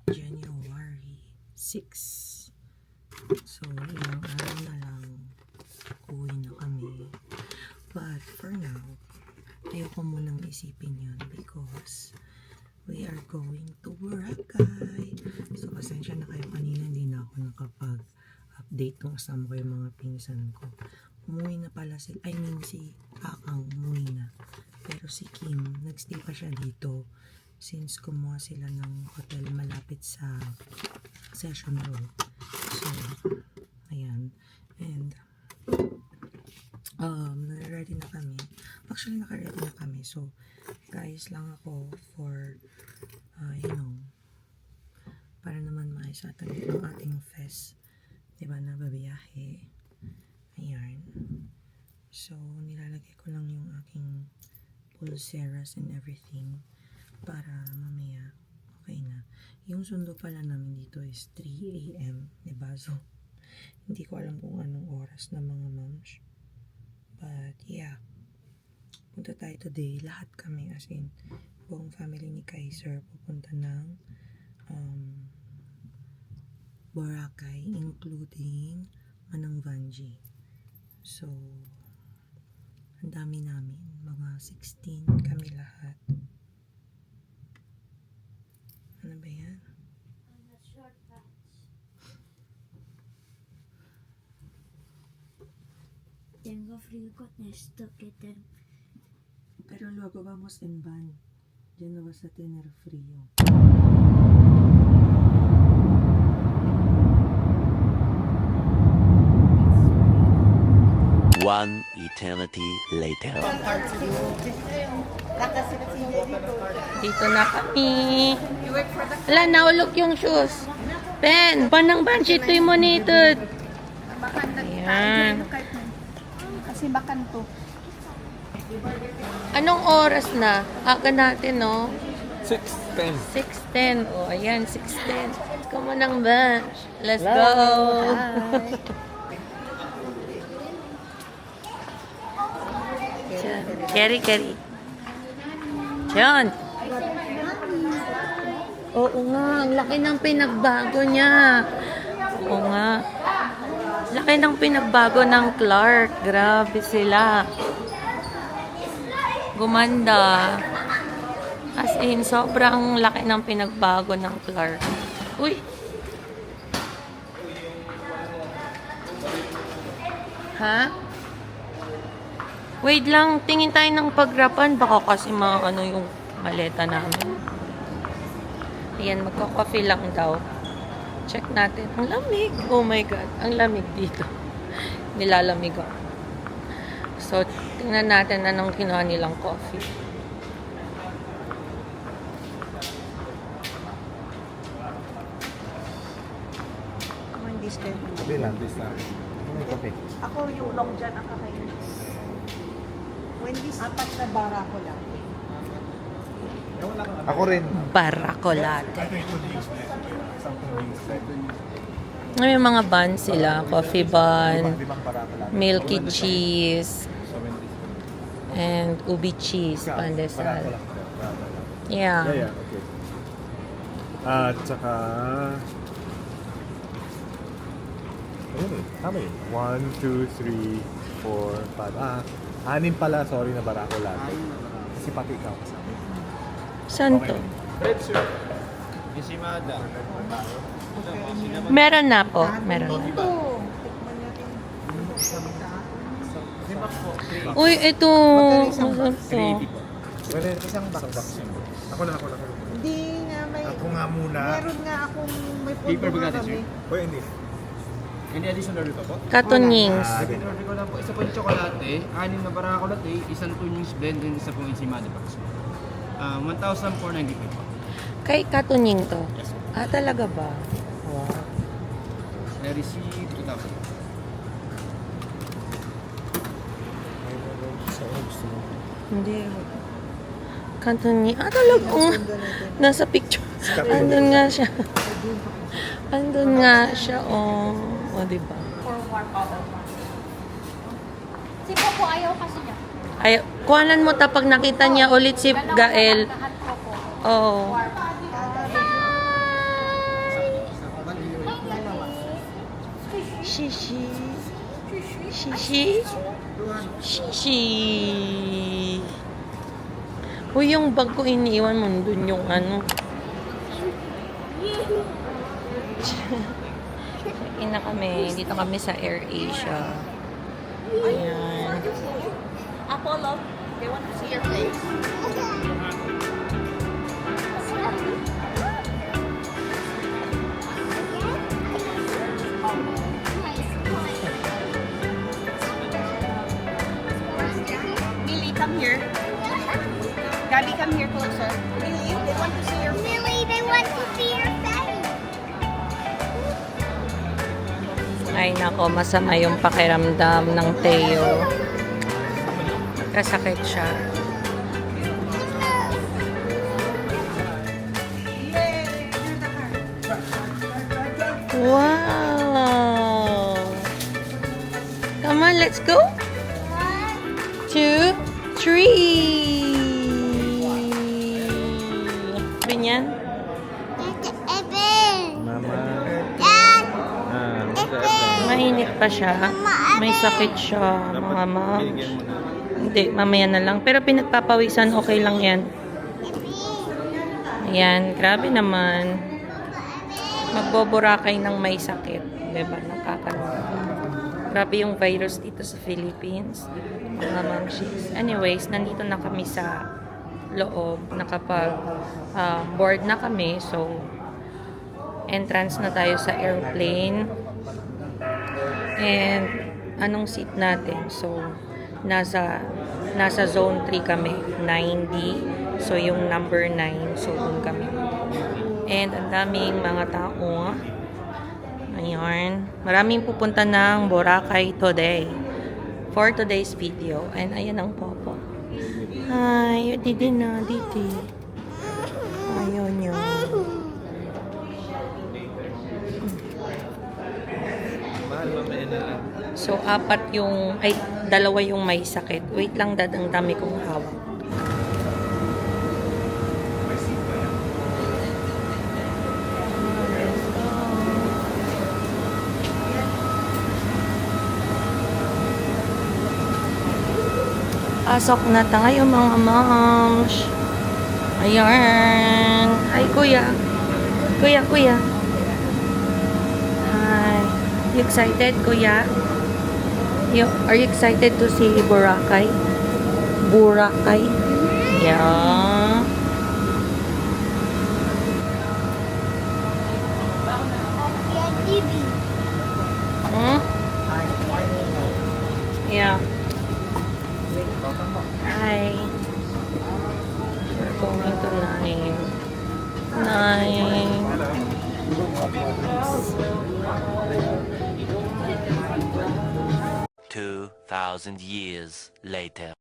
January 6. So, ilang araw na lang uwi na kami. But for now, ayoko munang isipin yun because we are going to Boracay. So, pasensya na kayo kanina, hindi na ako nakapag-update kung kasama ko yung mga pinsan ko. Umuwi na pala si Akang umuwi na. Pero si Kim, nagstay pa siya dito since kumuha sila ng hotel malapit sa Session Road. So, ayan. And, ready na kami. Actually, naka-ready na kami. So, guys lang ako for, para naman maisatan ang ating fest. Diba, na babiyahe. Ayan. So, nilalagay ko lang yung aking pulseras and everything para mamaya okay na. Yung sundo pala namin dito is 3 AM. Diba? So, hindi ko alam kung anong oras na mga moms. But, yeah. Punta tayo today. Lahat kami, as in, buong family ni Kaiser pupunta ng Boracay, including Manang Vanji. So, ang dami namin. Mga 16 kami lahat. Ano ba yan? Tengo frío con esto que tengo. Pero luego vamos en van. Ya no vas a tener frío. One eternity later. Dito na kami. Wala, naulog yung shoes. Ben, panang banshee to yung monitor. Ayan. Kasi bakan to. Anong oras na? Aga natin, no? 6:10. 6:10. O, ayan, 6:10. Come on ang bench. Let's go. Carry. Diyan. Oo nga, ang laki ng pinagbago niya. Oo nga. Laki ng pinagbago ng Clark. Grabe sila. Gumanda. As in, sobrang laki ng pinagbago ng Clark. Uy! Ha? Wait lang, tingin tayo ng pagrapan. Baka kasi yung maleta namin. Ayan, magka-coffee lang daw. Check natin. Ang lamig. Oh my God. Ang lamig dito. Nilalamig ako. So, tingnan natin anong kinuha nilang coffee. Wendy's din. Hindi lang, this lang. May kape. Ako yung long dyan ang kakainin. Wendy's, 4 na bara ko lang. Ako rin. Baracolate. May mga bun sila. Coffee bun, milky cheese, and ubi cheese, pandesal. Yeah. Yeah, okay. At saka... Ayun eh, tama yun. 1, 2, 3, 4, 5. 6 pala, sorry na barako latte. Kasi pati ikaw kasama. Saan to? Red sir. Isimada. Meron na po. Meron na. Uy, ito. Masarap to. Well, isang box. Ako lang. Hindi nga may... Ako nga muna. Meron nga akong may pundo nga kami. Uy, hindi. Any additional pa po? Katunings. Order ko lang po. Isa po yung tsokolate, 6 na barakolate, isang tunings blend, and isa pong ensimada box. 1,495 po. Kay Katunying to. Ah, talaga ba? Wow. I received 2,000. Hindi. Katunying. Ah, talaga. Nasa picture. Andun nga siya. Andun nga siya. Oh. O, diba? Sipo po, ayaw kasi niya. Ay, kuhanan mo tapag nakita niya ulit si Gael. Oo. Shishi. Shishi. Shishi. Uy, yung bag ko iniiwan mo dun yung ano. Check-in na kami. Dito kami sa Air Asia. Ayan. Apollo, they want to see your face. Millie, come here. Gabby, come here closer. Millie, they want to see your face. Millie, they want to see your face. Ay nako, masama yung pakiramdam ng Teo. Kasakit siya. Wow! Come on, let's go! 2, 3! Ganyan? Mama. Dad, Mainit pa siya. May sakit siya, mga ma'am. Hindi, mamaya na lang. Pero pinagpapawisan, okay lang yan. Ayan, grabe naman. Magboborakay ng may sakit. Diba? Nakakaroon. Grabe yung virus dito sa Philippines. Mga mamshis. Anyways, nandito na kami sa loob. Nakapag-board na kami. So, entrance na tayo sa airplane. And, anong seat natin? So, nasa zone 3 kami. 9D. So, yung number 9. So, doon kami. And, ang daming mga tao. Ayan. Maraming pupunta ng Boracay today. For today's video. And, ayan ang popo. Hi, didi na, didi. Ayun yun. So, dalawa yung may sakit. Wait lang, dad, ang dami kong hawak. Pasok na tayo, mga moms. Ayan. Hi, kuya. Kuya. Hi. You excited, kuya? Are you excited to see Boracay? Boracay? Yeah. Hmm? Yeah. Hi. We're going to 2,000 years later.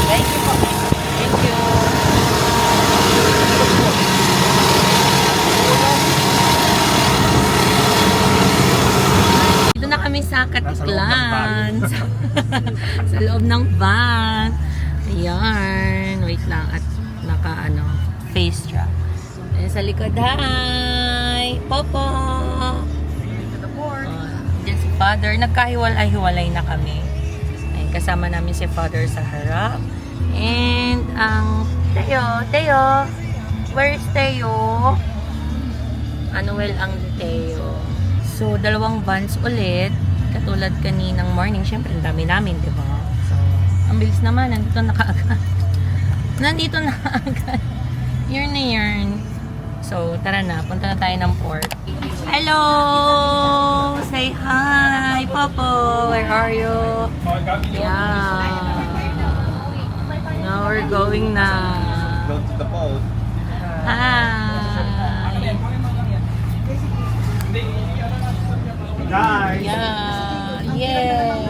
Thank you. Dito na kami sa Katiklan. Sa loob ng van. Ayan. Wait lang. At face strap. Ayan sa likod. Hi! Popo! Diyan si Father. Nagkahiwalay-hiwalay na kami. Ayan, kasama namin si Father sa harap. And, Teo. Where's Teo? Anuel ang Teo. So, 2 vans ulit. Katulad kaninang morning. Siyempre, ang dami namin, di ba? So, ang bilis naman. Nandito na kaagad. Nandito na agad. Yearn na yearn. So, tara na. Punta na tayo ng port. Hello! Say hi! Popo! Where are you? Yeah. Now we're going na. Go to the boat. Hi! Guys! Yeah! Yeah!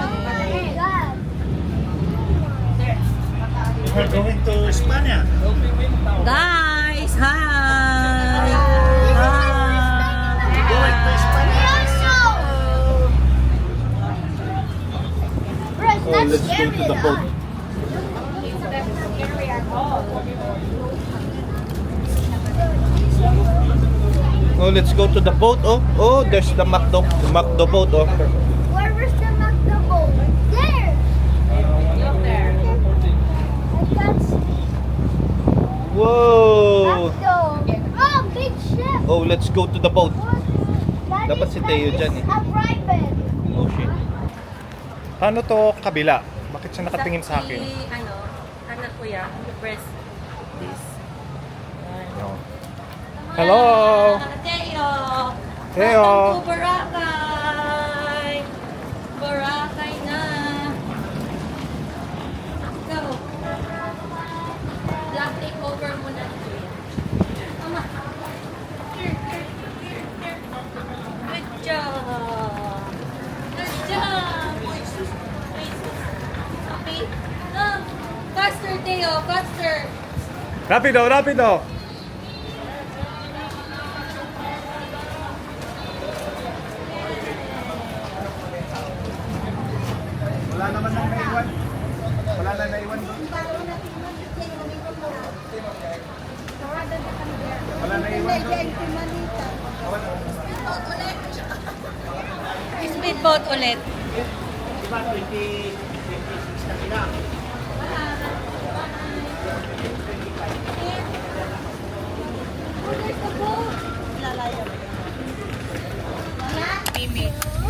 We're going to España. Guys! Hi! Going to España. Bro, it's not let's scary. go to the boat. Oh, let's go to the boat. Oh, there's the McDo boat. Oh. Where was the McDo? There. That's Whoa! McDo. Oh, big ship. Oh, let's go to the boat. That Dapat is- si Teo that dyan is eh. A private. Oh, shit. Paano to kabila? Bakit siya nakatingin sa akin? Anak ko yan. Press this. No. Hello! Teo! Teo! Welcome to Boracay! Boracay na! Go! Black takeover muna ito yan. Tama! Here. Good job! Good job! Uy, sus! Ay, sus! Okay? Faster, Teo! Faster! Rapido! Wala naman nang naiwan. Wala na naiwan doon. Wala naiwan doon. Speedboat ulit.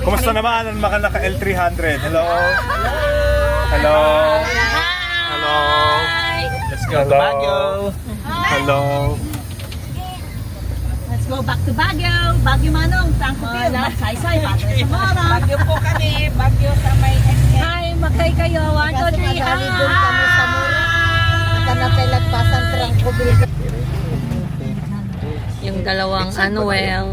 Kumusta naman ang mga naka L300? Hello? Hello? Hello? Let's go to Baguio. Hello? Let's go back to Baguio. Baguio Manong, Frankfurt, Magsaysay, Baguio Samara. Baguio po kami, Baguio sa may SM. Hi, magkay kayo. 1, 2, 3, hi! Kanapelagpasan, Frankfurt. Yung dalawang Anuel,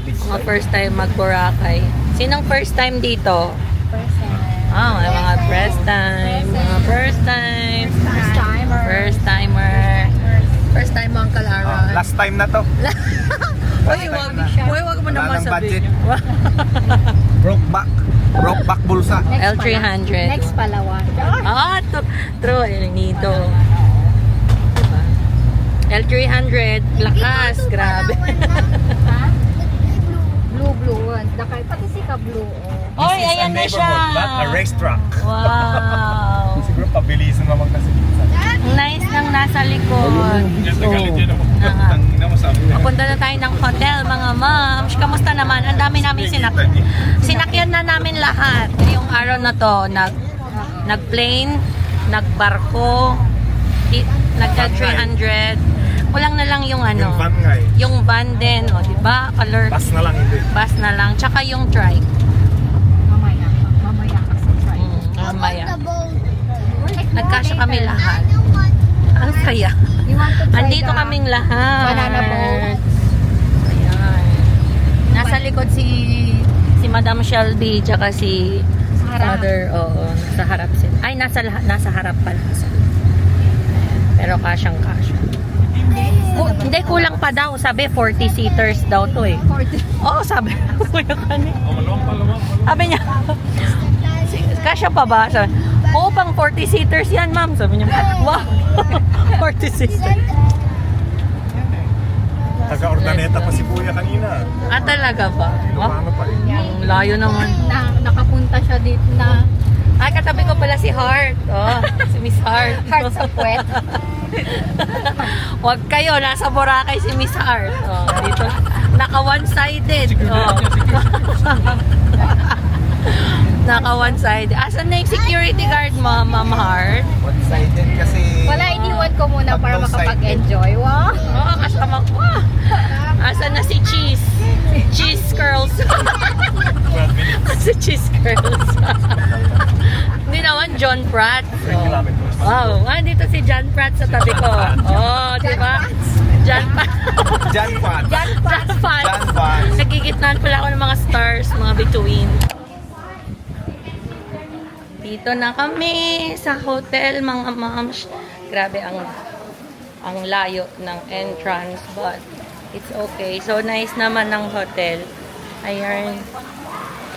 mga first time mag-Boracay. Sinong first time dito? First time. May mga first time. First timer. First timer. First time mo ang Kalara. Last time na to. Wag mo naman Wala ng budget. sabihin. Broke back bulsa. L300. Next Palawan. True. El Nido. Diba? L300. Lakas. Grabe. Blue ones. Pati si ka blue. Oy, ayan na siya. Not a racetrack. Wow. Siguro pabilisan naman kasi. Nice nang nasa likod. Papunta na tayo ng hotel, mga moms. Kamusta naman? Ang dami namin sinakyan na namin lahat. Yung araw na to, nag-plane, nagbarko, nag-300. Kulang na lang yung ano. Yung van nga eh. Yung van din, o, di ba? Color. Bus na lang hindi. Bus na lang. Tsaka yung trike. Mamaya ka sa try. Mamaya. The boat. Nagkasya kami lahat. Ang saya. You want to try Andito the kaming lahat. banana boat? Ayan. Nasa likod si Madam Shelby tsaka si harap. Father. Oo, nasa harap sila. Ay, nasa harap pala. Ayan. Pero kasyang-kasya. Hindi, kulang pa daw. Sabi, 40 seaters daw to eh. 40. Oo, sabi. Kuya Kani. Sabi niya, kasya pa ba? Sabi, oo, pang 40 seaters yan, ma'am. Sabi niya, wow. 40 seaters. Taga-Ordaneta pa si Kuya kanina. Talaga ba? Ano pa rin. Ang layo naman. Nakapunta siya dito na Ay, katabi ko pala si Heart. Oh, si Miss Heart. Heart sa puwet. Huwag kayo, nasa Boracay si Miss Heart. Oh, dito. Naka one-sided. Oh. Naka one-sided. Asan na yung security guard mo, Ma'am Heart? One-sided kasi... Wala, iniwan ko muna para makapag-enjoy. Wow! Oo, kasama ko. Asan na si Cheese? Cheese Curls. Si Cheese Curls. Hindi naman, John Pratt. Wow, dito si John Pratt sa tabi ko. Oh, di ba? John Pratt. Jan Pat. John Pratt. John Pat. Nagigitnaan pala ako ng mga stars, mga bituin. Dito na kami sa hotel, mga moms. Grabe ang layo ng entrance, but it's okay. So nice naman ng hotel. Ayan.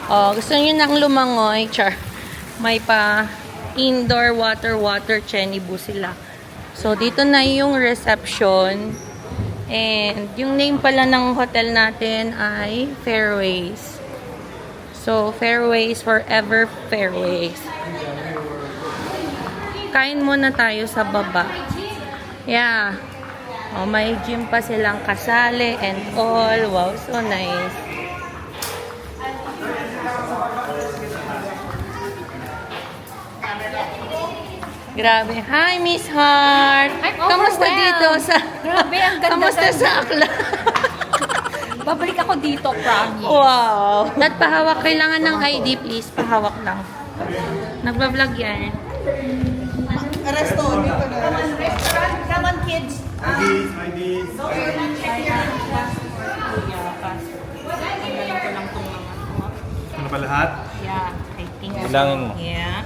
Oh, gusto niyo nang lumangoy, char. May Indoor water Chenibu sila. So, dito na yung reception. And, yung name pala ng hotel natin ay Fairways. So, Fairways, forever Fairways. Kain muna tayo sa baba. Yeah. Oh, may gym pa silang kasali and all. Wow, so nice. Grabe. Hi, Miss Heart. Kamusta dito sa... Grabe, ang ganda. Kamusta sa Aklan? Babalik ako dito, promise. Wow. At pahawak. Kailangan ng ID, please. Pahawak lang. Nagbablog yan. Restaurant. Come on, kids. IDs. Ano pa lahat? Yeah, I think so. Kailangan mo. Yeah.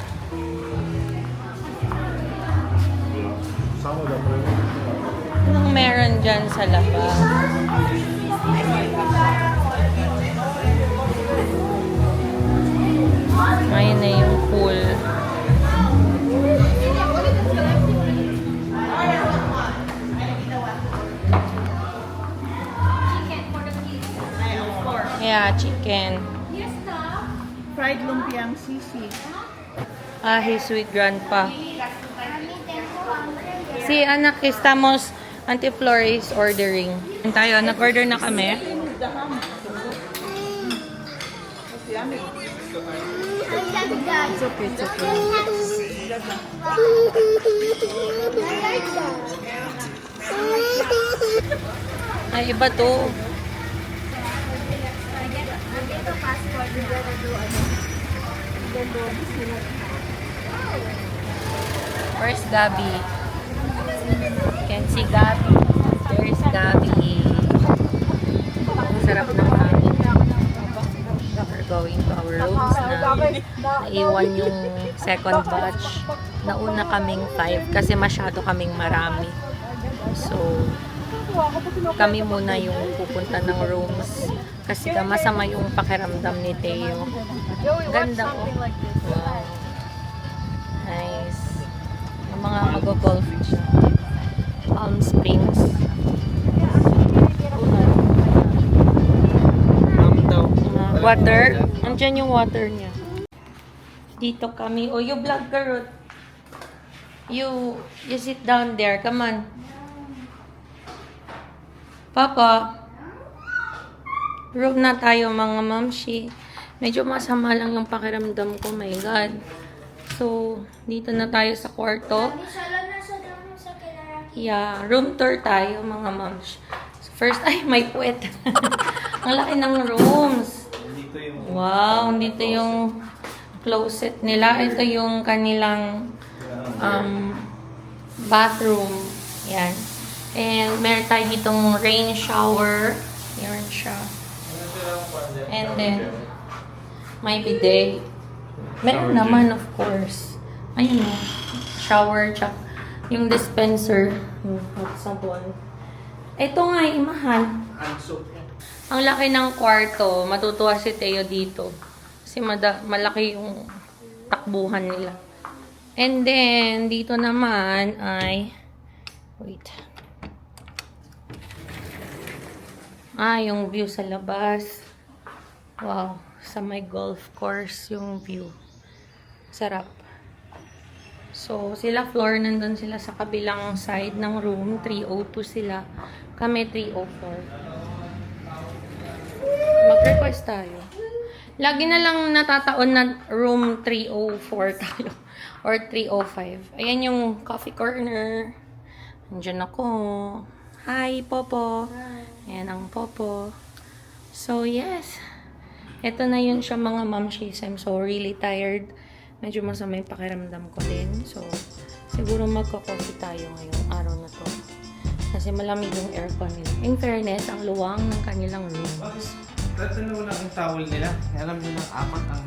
Sama lang mo. Anong meron dyan sa labas? Ayun na yung pool. Yeah, chicken. Fried lumpiang sisig. Ah, his sweet grandpa. Si anak, estamos Auntie Flor is ordering. Tayo, nag-order na kami. I like that. It's okay, it's okay. I like that. Ay, iba to. Where's Gabi? Can see Gabi. There's Gabi. Ang sarap ng hangin. We're going to our rooms na. Naiwan yung second batch. Nauna kaming 5 kasi masyado kaming marami. So, kami muna yung pupunta ng rooms kasi masama yung pakiramdam ni Teo. Ganda ko. Wow. Nice. Yung mga mag-golf siya. Palm Springs. Water. Andiyan yung water niya. Dito kami. Oh, you vlog ka, Ruth. You sit down there. Come on. Papa. Room na tayo mga mamshi. Medyo masama lang yung pakiramdam ko. My God. So, dito na tayo sa kwarto. Yeah, room tour tayo mga mamshi. So, first, ay, may puwet. Ang laki ng rooms. Wow, dito yung closet nila. Ito yung kanilang bathroom. Yan. And meron tayo ditong rain shower. Yan siya. And then, may bidet. Meron naman, of course. Ayun o. Shower, tsaka yung dispenser. Yung hot sabon. Ito nga, imahan. Ang laki ng kwarto. Matutuwa si Teo dito. Kasi malaki yung takbuhan nila. And then, dito naman ay... Wait. Yung view sa labas. Wow. Sa may golf course yung view. Sarap. So, sila floor, nandun sila sa kabilang side ng room. 302 sila. Kami 304. Mag-request tayo. Lagi na lang natataon na room 304 tayo. Or 305. Ayan yung coffee corner. Nandiyan ako. Hi, Popo. Ayan ang Popo. So, yes. Ito na yun siya mga mamshis. I'm so really tired. Medyo masama yung pakiramdam ko din. So, siguro magko-coffee tayo ngayong araw na to. Kasi malamig yung aircon nila. In fairness, ang luwang ng kanilang rooms. Tatanong mo lang ang towel nila. Alam nyo lang, apat ang